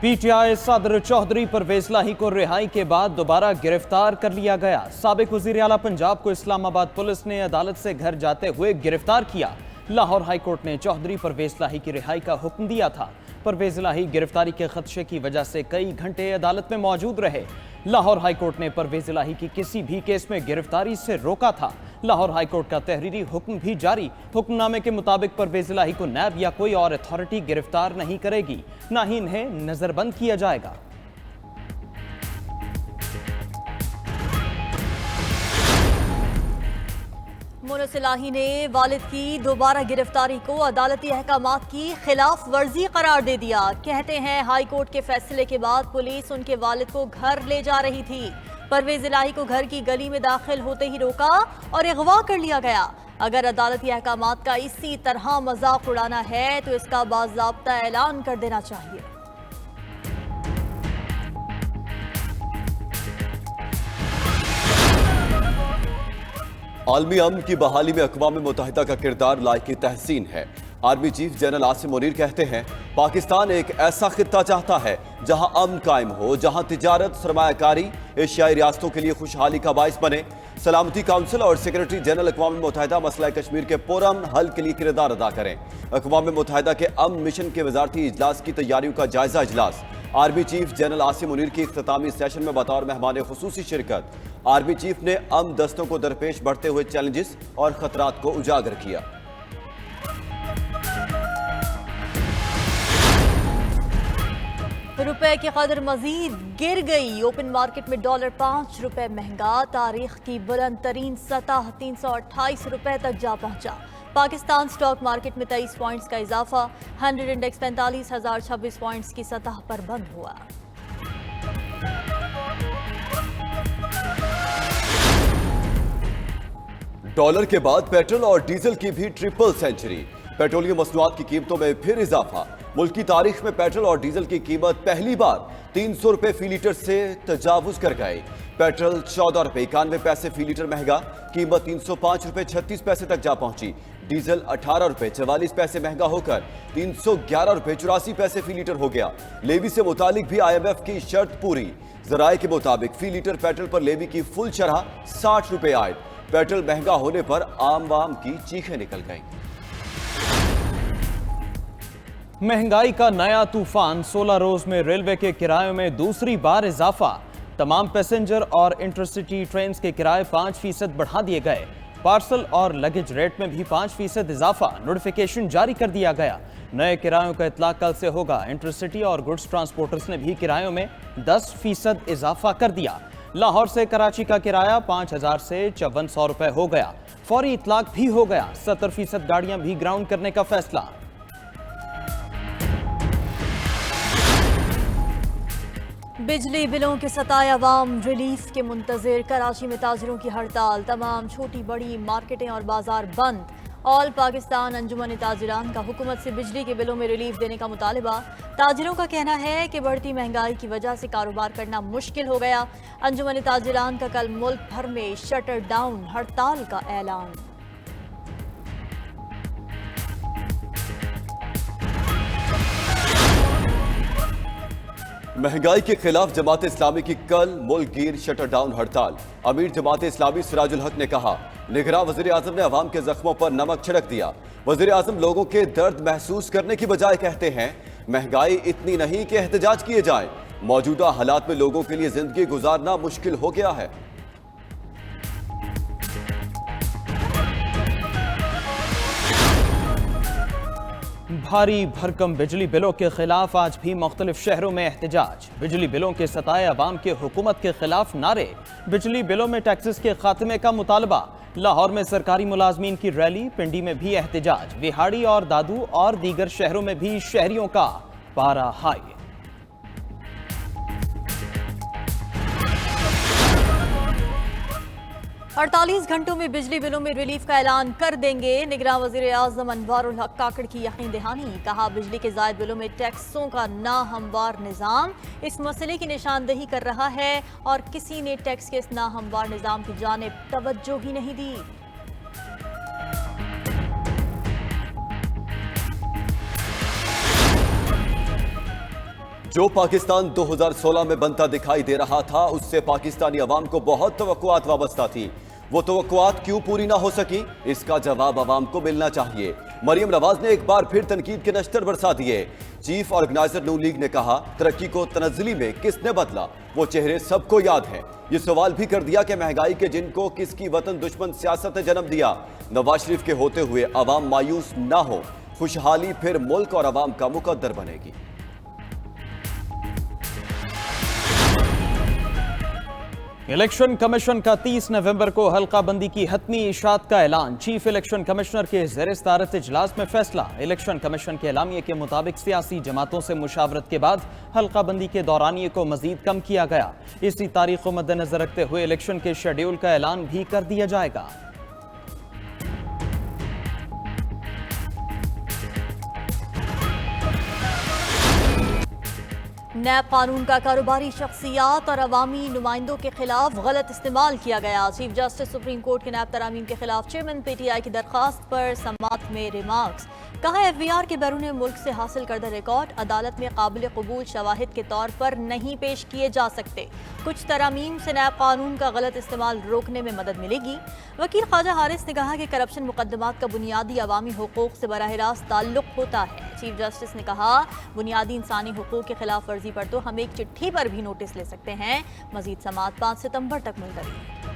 PTI सदर चौधरी परवेज इलाही को रिहाई के बाद दोबारा गिरफ्तार कर लिया गया। साबिक वजीर आला पंजाब को इस्लामाबाद पुलिस ने अदालत से घर जाते हुए गिरफ्तार किया। लाहौर हाईकोर्ट ने चौधरी परवेज इलाही की रिहाई का हुक्म दिया था। परवेज इलाही गिरफ्तारी के खदशे की वजह से कई घंटे अदालत में मौजूद रहे। लाहौर हाईकोर्ट ने परवेज इलाही की किसी भी केस में गिरफ्तारी से रोका था। लाहौर हाईकोर्ट का तहरीरी हुक्म भी जारी। हुक्मनामे के मुताबिक परवेज इलाही को नैब या कोई और अथॉरिटी गिरफ्तार नहीं करेगी, न ही इन्हें नजरबंद किया जाएगा। मोनस इलाही ने वालिद की दोबारा गिरफ्तारी को अदालती अहकामात की खिलाफ वर्जी करार दे दिया। कहते हैं हाई कोर्ट के फैसले के बाद पुलिस उनके वालिद को घर ले जा रही थी। परवेज इलाही को घर की गली में दाखिल होते ही रोका और अगवा कर लिया गया। अगर अदालती अहकामात का इसी तरह मजाक उड़ाना है तो इसका बाज़ाब्ता ऐलान कर देना चाहिए। आलमी अमन की बहाली में अक़वाम मुत्तहिदा का किरदार लायक तहसीन है। Army chief general Asim Munir कहते हैं, पाकिस्तान एक ऐसा खित्ता चाहता है जहां अमन कायम हो, जहां तिजारत सरमायाकारी एशियाई रियासतों के लिए खुशहाली का बाइस बने। सलामती काउंसिल और सेक्रेटरी जनरल अक़वाम मुत्तहिदा मसला कश्मीर के पुरअमन हल के लिए किरदार अदा करें। अक़वाम मुत्तहिदा के अमन मिशन के वजारती इजलास की तैयारियों का जायजा इजलास। Army chief general Asim Munir की इख्तितामी सेशन में बतौर मेहमान खुसूसी शिरकत। आर्मी चीफ ने अमन दस्तों को दरपेश बढ़ते हुए चैलेंजेस और खतरात को उजागर किया। रुपए की कदर मजीद गिर गई। ओपन मार्केट में डॉलर 5 रुपए महंगा, तारीख की बुलंद तरीन सतह 328 रुपए तक जा पहुंचा। पाकिस्तान स्टॉक मार्केट में 23 पॉइंट्स का इजाफा, 100 इंडेक्स 45,026 पॉइंट्स की सतह पर बंद हुआ। डॉलर के बाद पेट्रोल और डीजल की भी ट्रिपल सेंचुरी। पेट्रोलियम मसनूआत की कीमतों में फिर इजाफा। मुल्क की तारीख में पेट्रोल और डीजल की कीमत पहली बार 300 रुपए फी लीटर से तजावुज कर गए। पेट्रोल 14 रुपए 91 पैसे फी लीटर महंगा, कीमत 305 रुपए 36 पैसे तक जा पहुंची। डीजल 18 रुपए 44 पैसे महंगा होकर 311 रुपए 84 पैसे फी लीटर हो गया। लेवी से मुतालिक भी IMF की शर्त पूरी। जराये के मुताबिक फी लीटर पेट्रोल पर लेवी की फुल शरह 60 रुपए आए। पेट्रोल महंगा होने पर आम वाम की चीखें निकल गईं। महंगाई का नया तूफान। 16 रोज में रेलवे के किरायों में दूसरी बार इजाफा। तमाम पैसेंजर और इंटरसिटी ट्रेन के किराए 5% बढ़ा दिए गए। पार्सल और लगेज रेट में भी 5% इजाफा। नोटिफिकेशन जारी कर दिया गया। नए किरायों का इतलाक कल से होगा। इंटरसिटी और गुड्स ट्रांसपोर्टर्स ने भी किरायों में 10% इजाफा कर दिया। लाहौर से कराची का किराया 5,000 से 5400 रुपए हो गया। फौरी इतलाक भी हो गया। 70% गाड़ियां भी ग्राउंड करने का फैसला। बिजली बिलों के सताए अवाम रिलीफ के मुंतजिर। कराची में ताजिरों की हड़ताल। तमाम छोटी बड़ी मार्केटें और बाजार बंद। ऑल पाकिस्तान अंजुमन ताजिरान का हुकूमत से बिजली के बिलों में रिलीफ देने का मुतालबा। ताजिरों का कहना है कि बढ़ती महंगाई की वजह से कारोबार करना मुश्किल हो गया। अंजुमन ताजिरान का कल मुल्क भर में शटर डाउन हड़ताल का ऐलान। महंगाई के खिलाफ जमात इस्लामी की कल मुल्क गिर शटर डाउन हड़ताल। अमीर जमात इस्लामी सिराजुल हक ने कहा, निगरान वज़ीर आज़म ने अवाम के जख्मों पर नमक छिड़क दिया। वज़ीर आज़म लोगों के दर्द महसूस करने की बजाय कहते हैं महंगाई इतनी नहीं कि एहतजाज किए जाए। मौजूदा हालात में लोगों के लिए जिंदगी गुजारना मुश्किल हो गया है। भारी भरकम बिजली बिलों के खिलाफ आज भी मुख्तलिफ शहरों में एहतजाज। बिजली बिलों के सताए अवाम के हुकूमत के खिलाफ नारे। बिजली बिलों में टैक्सेस के खात्मे का मुतालबा। लाहौर में सरकारी मुलाजमीन की रैली। पिंडी में भी एहतजाज। विहाड़ी और दादू और दीगर शहरों में भी शहरियों का पारा हाई। 48 घंटों में बिजली बिलों में रिलीफ का ऐलान कर देंगे। निगरान वज़ीर आज़म अनवारुल हक काकड़ की यकीन दहानी। कहा, बिजली के ज़ायद बिलों में टैक्सों का नाहमवार निज़ाम इस मसले की निशानदेही कर रहा है और किसी ने टैक्स के इस नाहमवार निज़ाम की जानिब तवज्जो ही नहीं दी। जो पाकिस्तान 2016 में बनता दिखाई दे रहा था, उससे पाकिस्तानी अवाम को बहुत तवक्कुआत वाबस्ता थी। वो तवक्कुआत क्यों पूरी ना हो सकी, इसका जवाब अवाम को मिलना चाहिए। मरियम नवाज ने एक बार फिर तनकीद के नश्तर बरसा दिए। चीफ ऑर्गेनाइजर नून लीग ने कहा, तरक्की को तनज़्ज़ुली में किसने बदला, वो चेहरे सबको याद हैं। ये सवाल भी कर दिया कि महंगाई के जिनको किसकी वतन दुश्मन सियासत ने जन्म दिया। नवाज शरीफ के होते हुए अवाम मायूस ना हो, खुशहाली फिर मुल्क और अवाम का मुकद्दर बनेगी। इलेक्शन कमीशन का 30 नवंबर को हल्का बंदी की हतमी इशात का ऐलान। चीफ इलेक्शन कमिश्नर के ज़ेर सदारत इजलास में फैसला। इलेक्शन कमीशन के एलामिये के मुताबिक सियासी जमातों से मुशावरत के बाद हल्का बंदी के दौरानिये को मजीद कम किया गया। इसी तारीख को मद्देनजर रखते हुए इलेक्शन के शेड्यूल का ऐलान भी कर दिया जाएगा। नैब कानून का कारोबारी शख्सियात और अवामी नुमाइंदों के खिलाफ गलत इस्तेमाल किया गया। चीफ जस्टिस सुप्रीम कोर्ट के नैब तरामीम के खिलाफ चेयरमैन पीटीआई की दरखास्त पर समाअत में रिमार्क्स। कहा, एफबीआर के बैरून मुल्क से हासिल करदा रिकॉर्ड अदालत में काबिल कबूल शवाहिद के तौर पर नहीं पेश किए जा सकते। कुछ तरामीम से नैब कानून का गलत इस्तेमाल रोकने में मदद मिलेगी। वकील ख्वाजा हारिस ने कहा कि करप्शन मुकदमात का बुनियादी अवामी हुकूक से बराह रास्त ताल्लुक होता है। चीफ जस्टिस ने कहा, बुनियादी इंसानी हुकूक की खिलाफ वर्जी पर तो हम एक चिट्ठी पर भी नोटिस ले सकते हैं। मजीद समाअत 5 सितंबर तक मुलतवी।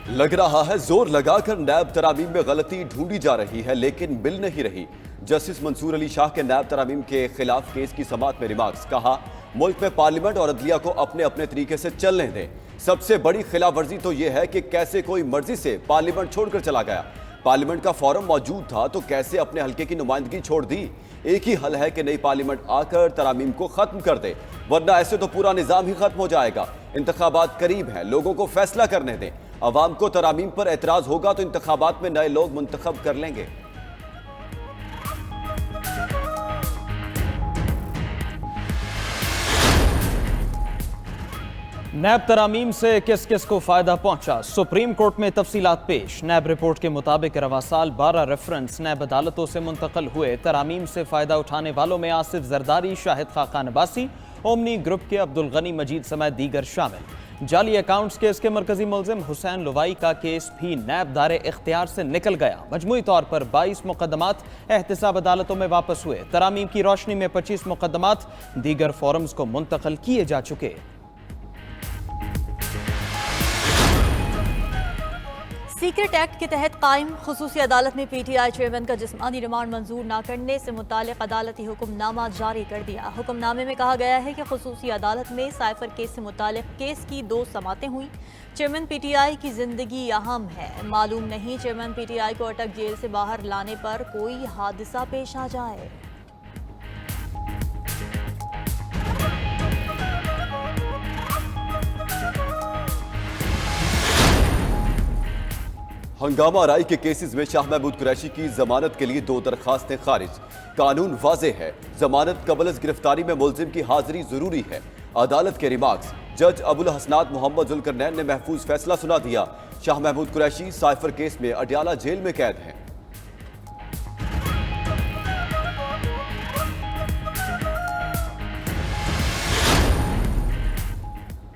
लग रहा है जोर लगाकर नैब तरामीम में गलती ढूंढी जा रही है, लेकिन मिल नहीं रही। जस्टिस मंसूर अली शाह के नैब तरामीम के खिलाफ केस की समाअत में रिमार्क्स। कहा, मुल्क में पार्लियामेंट और अदलिया को अपने अपने तरीके से चलने दें। सबसे बड़ी खिलाफ वर्जी तो यह है कि कैसे कोई मर्जी से पार्लियामेंट छोड़कर चला गया। पार्लियामेंट का फॉरम मौजूद था तो कैसे अपने हल्के की नुमाइंदगी छोड़ दी। एक ही हल है कि नई पार्लियामेंट आकर तरामीम को खत्म कर दे, वरना ऐसे तो पूरा निजाम ही खत्म हो जाएगा। इंतखाबात करीब हैं, लोगों को फैसला करने दें। अवाम को तरामीम पर एतराज होगा तो इंतखाबात में नए लोग मुंतखब कर लेंगे। नैब तरामीम से किस किस को फायदा पहुंचा, सुप्रीम कोर्ट में तफसीलात पेश। नैब रिपोर्ट के मुताबिक रवा साल 12 रेफरेंस नैब अदालतों से मुंतकल हुए। तरामीम से फायदा उठाने वालों में आसिफ जरदारी, शाहिद खाकान अब्बासी, ओमनी ग्रुप के अब्दुल गनी मजीद समेत दीगर शामिल। जाली अकाउंट्स केस के मरकजी मुलजिम हुसैन लुवाई का केस भी नैब दारे इख्तियार से निकल गया। मजमूई तौर पर 22 मुकदमात एहतिसाब अदालतों में वापस हुए। तरामीम की रोशनी में 25 मुकदमात दीगर फोरम्स को मुंतकल किए जा चुके। सीक्रेट एक्ट के तहत कायम खुसूसी अदालत में पीटीआई चेयरमैन का जिस्मानी रिमांड मंजूर न करने से मुताल्लिक अदालती हुक्मनामा जारी कर दिया। हुक्मनामे में कहा गया है कि खुसूसी अदालत में साइफर केस से मुताल्लिक केस की 2 समातें हुई। चेयरमैन पीटीआई की जिंदगी अहम है। मालूम नहीं चेयरमैन पीटीआई को अटक जेल से बाहर लाने पर कोई हादसा पेश आ जाए। हंगामा राय के केसेस में शाह महमूद कुरैशी की जमानत के लिए 2 दरखास्तें खारिज। कानून वाज़ेह है, जमानत कबल गिरफ्तारी में मुलजिम की हाजिरी जरूरी है। अदालत के रिमार्क्स। जज अबुल हसनात मोहम्मद जुल्करनैन ने महफूज फैसला सुना दिया। शाह महमूद कुरैशी साइफर केस में अडयाला जेल में कैद हैं।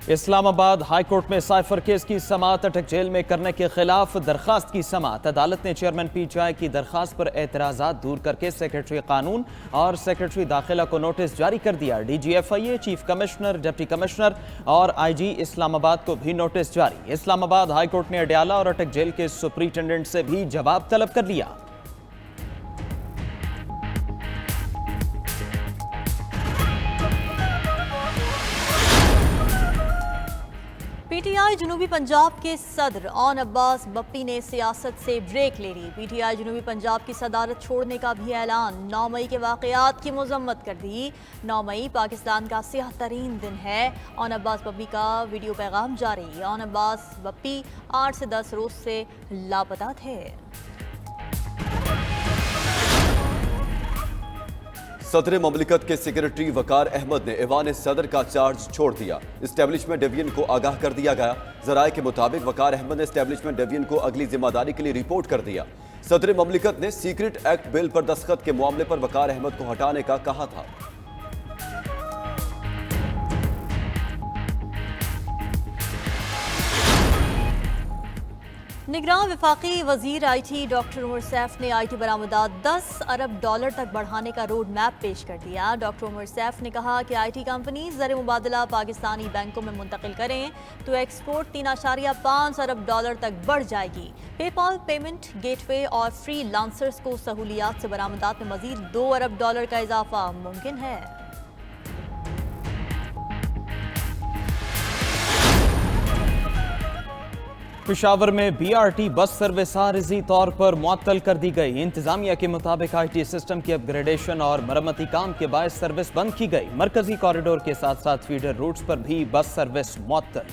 इस्लामाबाद हाई कोर्ट में साइफर केस की समाअत अटक जेल में करने के खिलाफ दरखास्त की समाअत। अदालत ने चेयरमैन पीटीआई की दरखास्त पर एतराज़ात दूर करके सेक्रेटरी कानून और सेक्रेटरी दाखिला को नोटिस जारी कर दिया। DGFIA, chief commissioner, deputy commissioner और IG इस्लामाबाद को भी नोटिस जारी। इस्लामाबाद हाई कोर्ट ने अडयाला और अटक जेल के सुपरिटेंडेंट से भी जवाब तलब कर लिया। पीटीआई जनूबी पंजाब के सदर ऑन अब्बास बप्पी ने सियासत से ब्रेक ले ली। पीटीआई जनूबी पंजाब की सदारत छोड़ने का भी ऐलान। 9 मई के वाकयात की मजम्मत कर दी। 9 मई पाकिस्तान का स्याह तरीन दिन है। ऑन अब्बास बप्पी का वीडियो पैगाम जारी। ऑन अब्बास बप्पी 8 से 10 रोज से लापता थे। सदर ममलिकत के सेक्रेटरी वकार अहमद ने ऐवान सदर का चार्ज छोड़ दिया। एस्टेब्लिशमेंट डिवीजन को आगाह कर दिया गया। जराये के मुताबिक वकार अहमद ने एस्टेब्लिशमेंट डिवीजन को अगली जिम्मेदारी के लिए रिपोर्ट कर दिया। सदर ममलिकत ने सीक्रेट एक्ट बिल पर दस्तखत के मामले पर वकार अहमद को हटाने का कहा था। निगरान वफाकी वजीर IT डॉक्टर उमर सैफ ने IT बरामदात 10 अरब डॉलर तक बढ़ाने का रोड मैप पेश कर दिया। डॉक्टर उमर सैफ ने कहा कि IT कंपनी ज़र मुबादला पाकिस्तानी बैंकों में मुंतकिल करें तो एक्सपोर्ट 3.5 अरब डॉलर तक बढ़ जाएगी। पेपॉल पेमेंट गेटवे और फ्री लांसर्स को सहूलियात से बरामदात में मजीद 2 अरब डॉलर का इजाफा मुमकिन है। पेशावर में BRT बस सर्विस आरजी तौर पर मुअत्तल कर दी गई। इंतजामिया के मुताबिक IT सिस्टम की अपग्रेडेशन और मरम्मती काम के बायस सर्विस बंद की गई। मरकजी कॉरिडोर के साथ साथ फीडर रूट्स पर भी बस सर्विस मुअत्तल।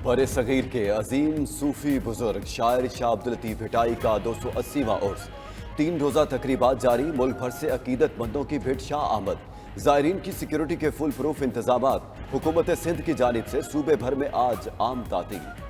बरे सगीर के अजीम सूफी बुजुर्ग शायर शाह अब्दुल लतीफ भिटाई का 280वां उर्स। 3 रोजा तकरीबात जारी। मुल्क भर से अकीदतमंदों की भिट शाह आमद। ज़ायरीन की सिक्योरिटी के फुल प्रूफ इंतजामात। हुकूमत सिंध की जानिब से सूबे भर में आज आम तातील।